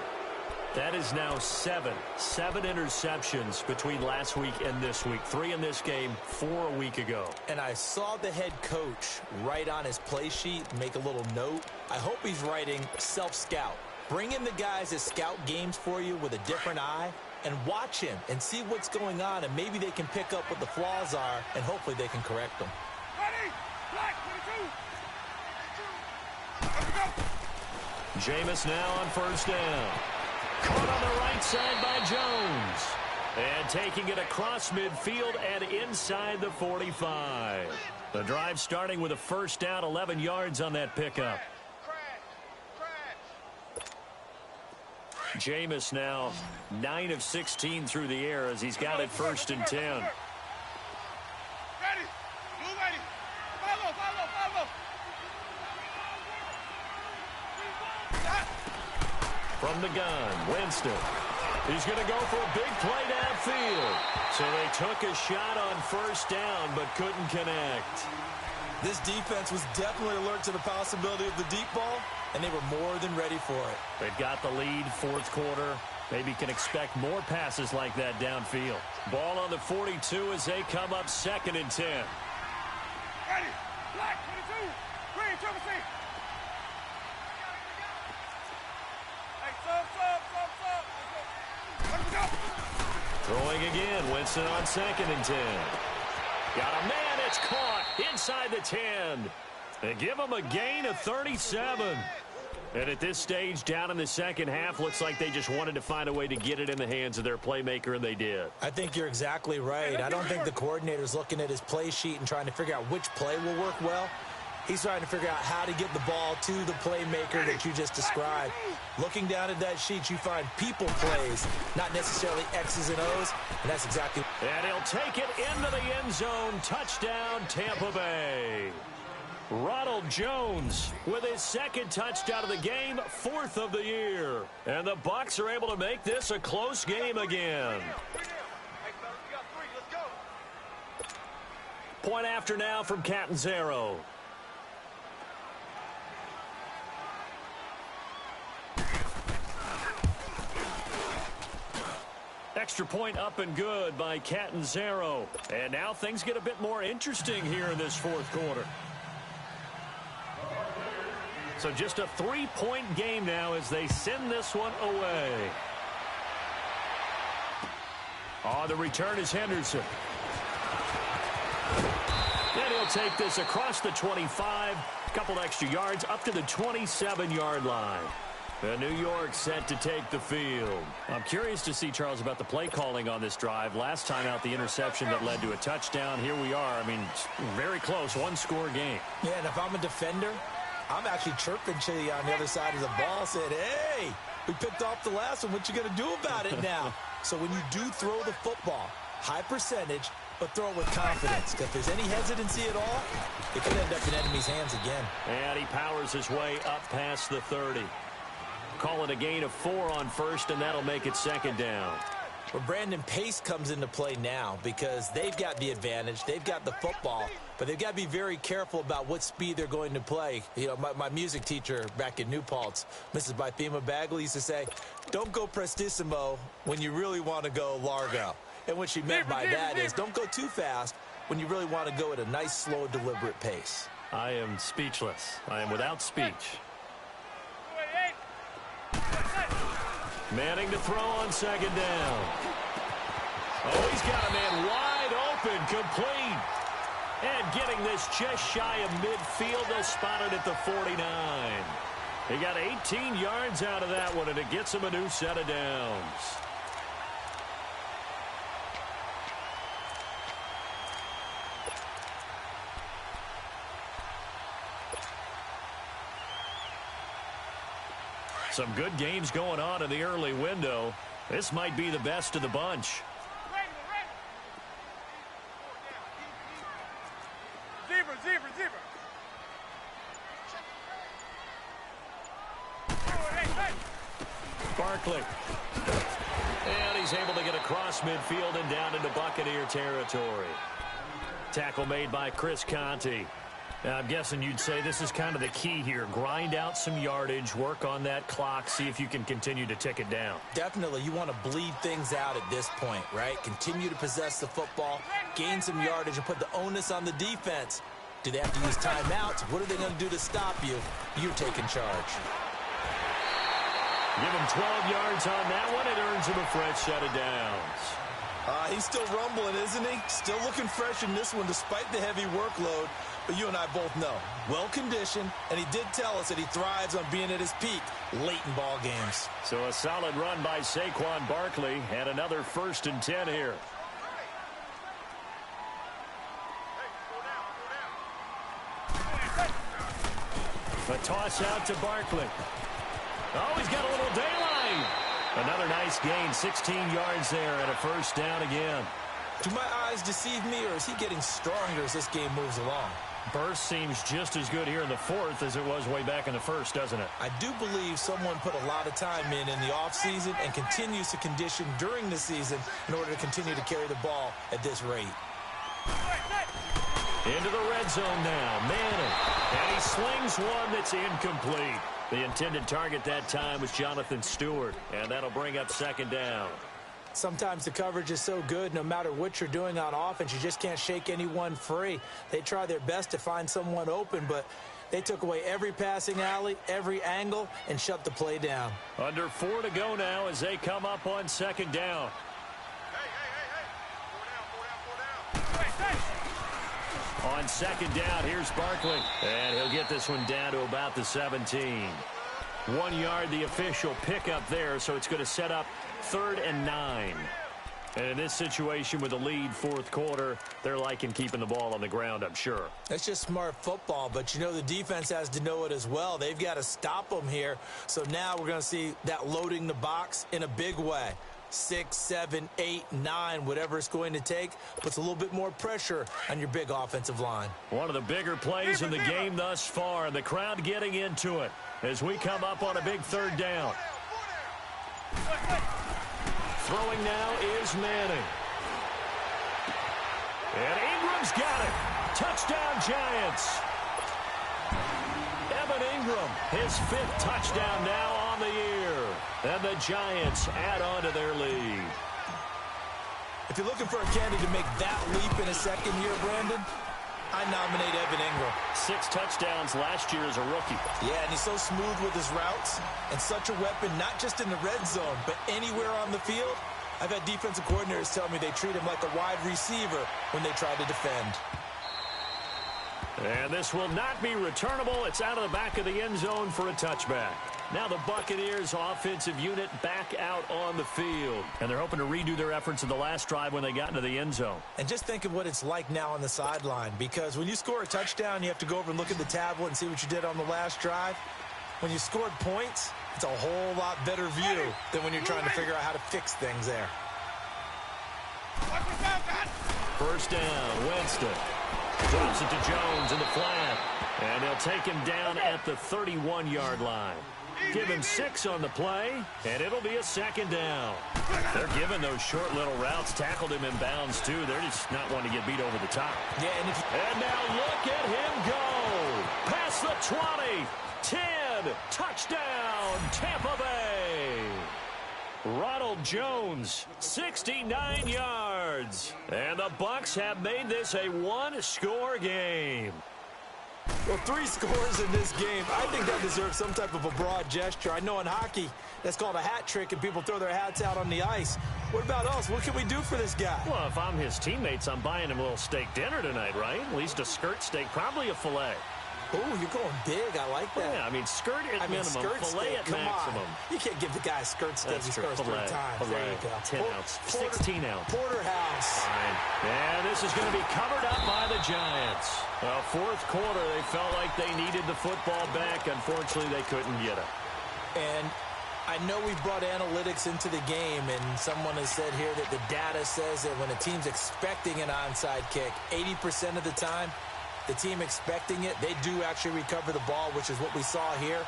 That is now seven interceptions between last week and this week. 3 in this game, 4 a week ago. And I saw the head coach write on his play sheet, make a little note. I hope he's writing self-scout. Bring in the guys that scout games for you with a different eye and watch him and see what's going on, and maybe they can pick up what the flaws are, and hopefully they can correct them. Ready? Black 22. Jameis now on first down. Caught on the right side by Jones. And taking it across midfield and inside the 45. The drive starting with a first down, 11 yards on that pickup. Jameis now 9 of 16 through the air as he's got it first and 10. Ready? You ready? Follow. From the gun, Winston. He's going to go for a big play downfield. So they took a shot on first down but couldn't connect. This defense was definitely alert to the possibility of the deep ball, and they were more than ready for it. They've got the lead, fourth quarter. Maybe can expect more passes like that downfield. Ball on the 42 as they come up second and 10. Ready? Black 22. Green, triple C. Hey, sub. Let's go. Throwing again, Winston on second and 10. Got a man, it's caught inside the 10. They give him a gain of 37. And at this stage, down in the second half, looks like they just wanted to find a way to get it in the hands of their playmaker, and they did. I think you're exactly right. I don't think the coordinator's looking at his play sheet and trying to figure out which play will work well. He's trying to figure out how to get the ball to the playmaker that you just described. Looking down at that sheet, you find people plays, not necessarily X's and O's, and that's exactly. And he'll take it into the end zone. Touchdown, Tampa Bay. Ronald Jones with his second touchdown of the game, 4th of the year. And the Bucs are able to make this a close game again. Point after now from Catanzaro. Extra point up and good by Catanzaro. And now things get a bit more interesting here in this fourth quarter. So just a 3-point game now as they send this one away. On the return is Henderson. And he'll take this across the 25. A couple extra yards up to the 27-yard line. And New York set to take the field. I'm curious to see, Charles, about the play calling on this drive. Last time out, the interception that led to a touchdown. Here we are. I mean, very close, one-score game. Yeah, and if I'm a defender, I'm actually chirping to you on the other side of the ball, saying, hey, we picked off the last one. What you going to do about it now? So when you do throw the football, high percentage, but throw it with confidence. Because if there's any hesitancy at all, it could end up in enemy's hands again. And he powers his way up past the 30. Call it a gain of 4 on first, and that'll make it second down. Well, Brandon, pace comes into play now because they've got the advantage. They've got the football, but they've got to be very careful about what speed they're going to play. You know, my music teacher back in New Paltz, Mrs. Bythema Bagley, used to say, don't go prestissimo when you really want to go largo. And what she meant by that is don't go too fast when you really want to go at a nice, slow, deliberate pace. I am speechless. I am without speech. Manning to throw on second down. Oh, he's got a man wide open, complete. And getting this just shy of midfield, they'll spot it at the 49. He got 18 yards out of that one, and it gets him a new set of downs. Some good games going on in the early window. This might be the best of the bunch. Zebra. Barkley. And he's able to get across midfield and down into Buccaneer territory. Tackle made by Chris Conte. Now, I'm guessing you'd say this is kind of the key here. Grind out some yardage, work on that clock, see if you can continue to tick it down. Definitely, you want to bleed things out at this point, right? Continue to possess the football, gain some yardage, and put the onus on the defense. Do they have to use timeouts? What are they going to do to stop you? You're taking charge. Give him 12 yards on that one. It earns him a fresh set of downs. He's still rumbling, isn't he? Still looking fresh in this one despite the heavy workload. But you and I both know, well-conditioned, and he did tell us that he thrives on being at his peak late in ball games. So a solid run by Saquon Barkley, and another 1st and 10 here. A toss out to Barkley. Oh, he's got a little daylight. Another nice gain, 16 yards there, and a 1st down again. Do my eyes deceive me, or is he getting stronger as this game moves along? Burst seems just as good here in the 4th as it was way back in the 1st, doesn't it? I do believe someone put a lot of time in the offseason and continues to condition during the season in order to continue to carry the ball at this rate. Into the red zone now, Manning. And he slings one that's incomplete. The intended target that time was Jonathan Stewart, and that'll bring up 2nd down. Sometimes the coverage is so good, no matter what you're doing on offense, you just can't shake anyone free. They try their best to find someone open, but they took away every passing alley, every angle, and shut the play down. Under 4 to go now as they come up on 2nd down. On 2nd down, here's Barkley. And he'll get this one down to about the 17. 1 yard, the official pickup there, so it's going to set up 3rd and 9. And in this situation with a lead 4th quarter, they're liking keeping the ball on the ground, I'm sure. That's just smart football, but you know the defense has to know it as well. They've got to stop them here. So now we're going to see that loading the box in a big way. 6, 7, 8, 9, whatever it's going to take, puts a little bit more pressure on your big offensive line. One of the bigger plays in the game thus far, and the crowd getting into it as we come up on a big 3rd down. Throwing now is Manning. And Ingram's got it. Touchdown, Giants. Evan Ingram, his 5th touchdown now on the year. And the Giants add on to their lead. If you're looking for a candidate to make that leap in his 2nd year, Brandon, I nominate Evan Ingram. 6 touchdowns last year as a rookie. Yeah, and he's so smooth with his routes and such a weapon, not just in the red zone, but anywhere on the field. I've had defensive coordinators tell me they treat him like a wide receiver when they try to defend. And this will not be returnable. It's out of the back of the end zone for a touchback. Now the Buccaneers offensive unit back out on the field. And they're hoping to redo their efforts in the last drive when they got into the end zone. And just think of what it's like now on the sideline, because when you score a touchdown, you have to go over and look at the tablet and see what you did on the last drive. When you scored points, it's a whole lot better view than when you're trying to figure out how to fix things there. 1st down, Winston. Drops it to Jones in the flat. And they'll take him down at the 31-yard line. Give him 6 on the play, and it'll be a 2nd down. They're giving those short little routes. Tackled him in bounds, too. They're just not wanting to get beat over the top. Yeah, and now look at him go. Past the 20, 10, touchdown, Tampa Bay. Ronald Jones, 69 yards. And the Bucs have made this a 1-score game. Well, 3 scores in this game. I think that deserves some type of a broad gesture. I know in hockey, that's called a hat trick, and people throw their hats out on the ice. What about us? What can we do for this guy? Well, if I'm his teammates, I'm buying him a little steak dinner tonight, right? At least a skirt steak, probably a filet. Oh, you're going big. I like that. Yeah, I mean, skirt at minimum, filet at maximum. You can't give the guy a skirt steak. He scores 3 times. There you go. 10 ounce, 16 ounce. Porterhouse. Fine. And this is going to be covered up by the Giants. Well, 4th quarter, they felt like they needed the football back. Unfortunately, they couldn't get it. And I know we brought analytics into the game, and someone has said here that the data says that when a team's expecting an onside kick, 80% of the time, the team expecting it, they do actually recover the ball, which is what we saw here.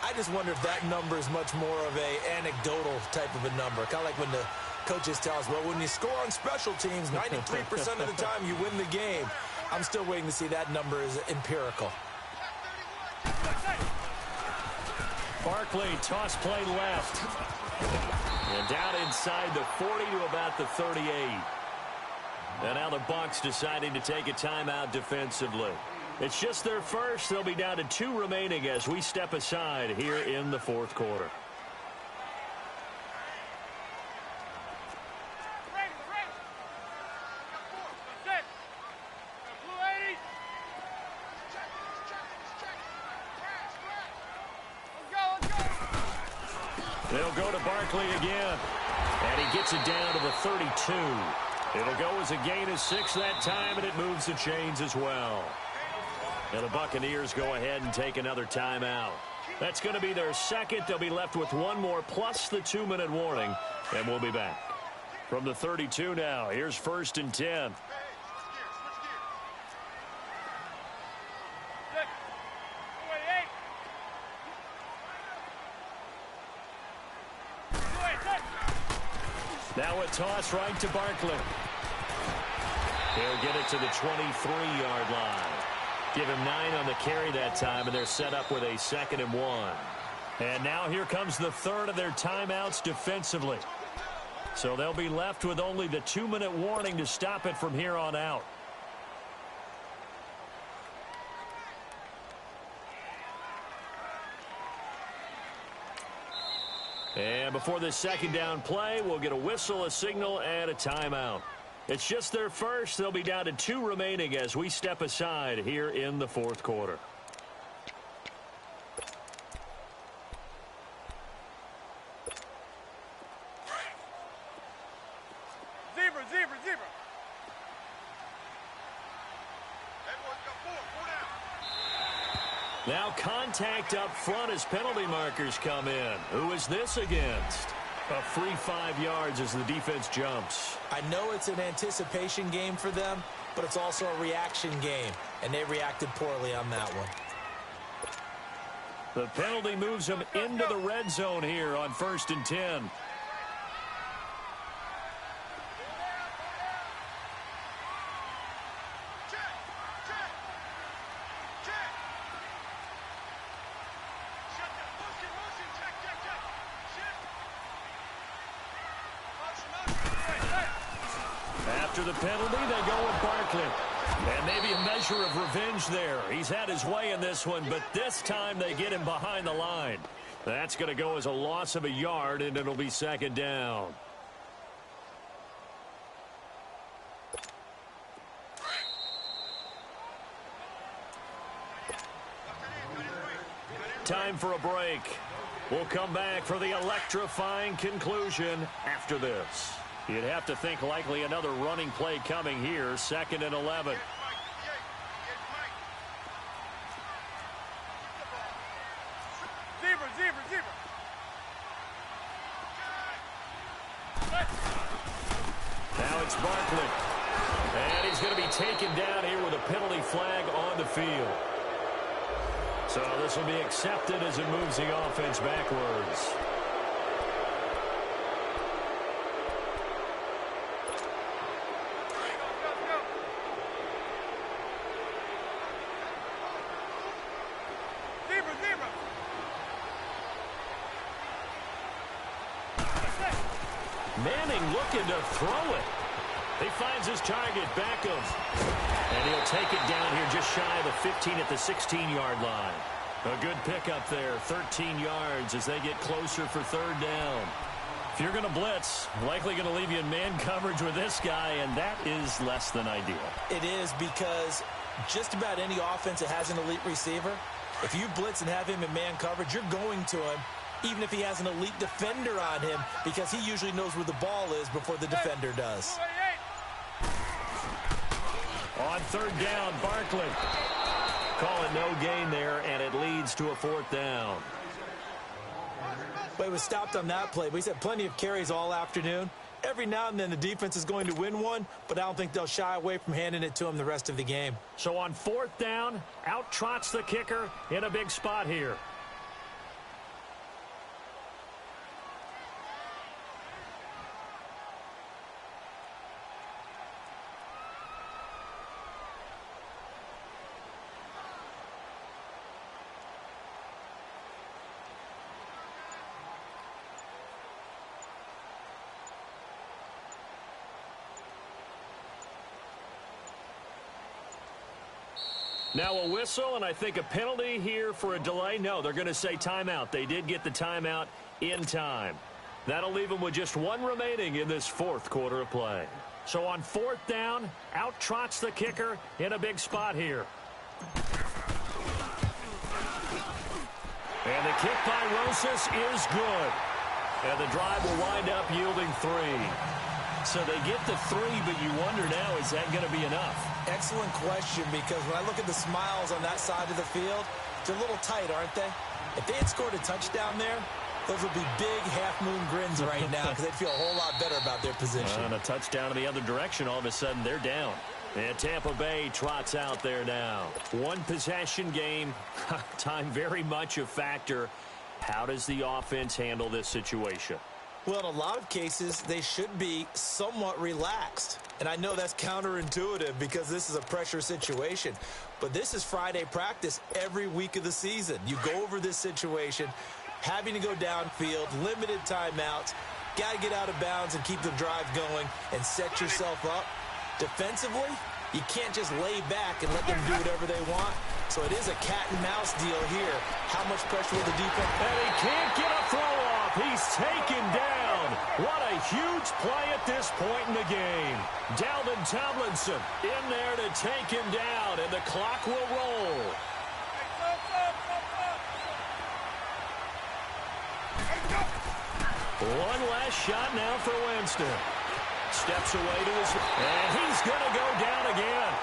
I just wonder if that number is much more of a anecdotal type of a number. Kind of like when the coaches tell us, well, when you score on special teams, 93% of the time you win the game. I'm still waiting to see that number is empirical. Barkley, toss play left. And down inside the 40 to about the 38. And now the Bucs deciding to take a timeout defensively. It's just their first. They'll be down to 2 remaining as we step aside here in the fourth quarter. They'll go to Barkley again. And he gets it down to the 32. It'll go as a gain of 6 that time, and it moves the chains as well. And the Buccaneers go ahead and take another timeout. That's going to be their second. They'll be left with 1 more plus the 2-minute warning, and we'll be back. From the 32 now, here's 1st and 10. Now a toss right to Barkley. He'll get it to the 23-yard line. Give him 9 on the carry that time, and they're set up with a 2nd and 1. And now here comes the third of their timeouts defensively. So they'll be left with only the 2-minute warning to stop it from here on out. And before this second down play, we'll get a whistle, a signal, and a timeout. It's just their first. They'll be down to 2 remaining as we step aside here in the fourth quarter. Zebra. That boy's got 4 down. Now contact up front as penalty markers come in. Who is this against? A free 5 yards as the defense jumps. I know it's an anticipation game for them, but it's also a reaction game, and they reacted poorly on that one. The penalty moves them into the red zone here on 1st and 10. After the penalty, they go with Barkley. And maybe a measure of revenge there. He's had his way in this one, but this time they get him behind the line. That's going to go as a loss of a yard, and it'll be 2nd down. Time for a break. We'll come back for the electrifying conclusion after this. You'd have to think likely another running play coming here, 2nd and 11. Zebra. Now it's Barkley. And he's going to be taken down here with a penalty flag on the field. So this will be accepted as it moves the offense backwards. Manning looking to throw it. He finds his target, Beckham. And he'll take it down here just shy of the 15 at the 16-yard line. A good pickup there, 13 yards as they get closer for 3rd down. If you're going to blitz, likely going to leave you in man coverage with this guy, and that is less than ideal. It is, because just about any offense that has an elite receiver, if you blitz and have him in man coverage, you're going to him, even if he has an elite defender on him, because he usually knows where the ball is before the defender does. On 3rd down, Barkley. Call it no gain there, and it leads to a 4th down. Well, he was stopped on that play, but he's had plenty of carries all afternoon. Every now and then the defense is going to win one, but I don't think they'll shy away from handing it to him the rest of the game. So on 4th down, out trots the kicker in a big spot here. Now a whistle, and I think a penalty here for a delay. No, they're going to say timeout. They did get the timeout in time. That'll leave them with just one remaining in this 4th quarter of play. So on 4th down, out trots the kicker in a big spot here. And the kick by Rosas is good. And the drive will wind up yielding 3. So they get the 3, but you wonder now, is that going to be enough? Excellent question, because when I look at the smiles on that side of the field, they're a little tight, aren't they? If they had scored a touchdown there, those would be big half-moon grins right now because they'd feel a whole lot better about their position. And a touchdown in the other direction, all of a sudden they're down. And Tampa Bay trots out there now. One possession game, time very much a factor. How does the offense handle this situation? Well, in a lot of cases, they should be somewhat relaxed. And I know that's counterintuitive because this is a pressure situation. But this is Friday practice every week of the season. You go over this situation, having to go downfield, limited timeouts, got to get out of bounds and keep the drive going and set yourself up. Defensively, you can't just lay back and let them do whatever they want. So it is a cat-and-mouse deal here. How much pressure will the defense? And he can't get a throw off. He's taken down. What a huge play at this point in the game. Dalvin Tomlinson in there to take him down, and the clock will roll. One last shot now for Winston. Steps away to his, and he's going to go down again.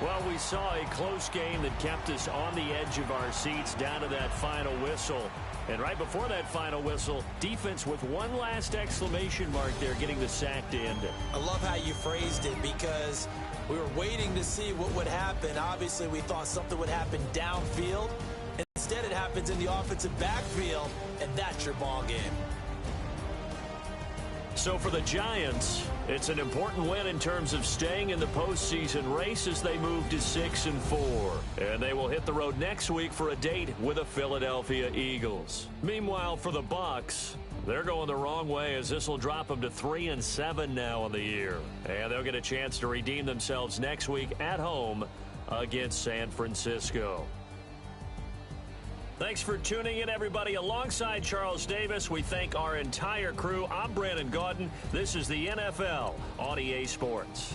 Well, we saw a close game that kept us on the edge of our seats down to that final whistle. And right before that final whistle, defense with one last exclamation mark there, getting the sack to end it. I love how you phrased it because we were waiting to see what would happen. Obviously, we thought something would happen downfield. Instead, it happens in the offensive backfield, and that's your ball game. So for the Giants, it's an important win in terms of staying in the postseason race as they move to 6-4. And they will hit the road next week for a date with the Philadelphia Eagles. Meanwhile, for the Bucs, they're going the wrong way as this will drop them to 3-7 now in the year. And they'll get a chance to redeem themselves next week at home against San Francisco. Thanks for tuning in, everybody. Alongside Charles Davis, we thank our entire crew. I'm Brandon Gaudin. This is the NFL on EA Sports.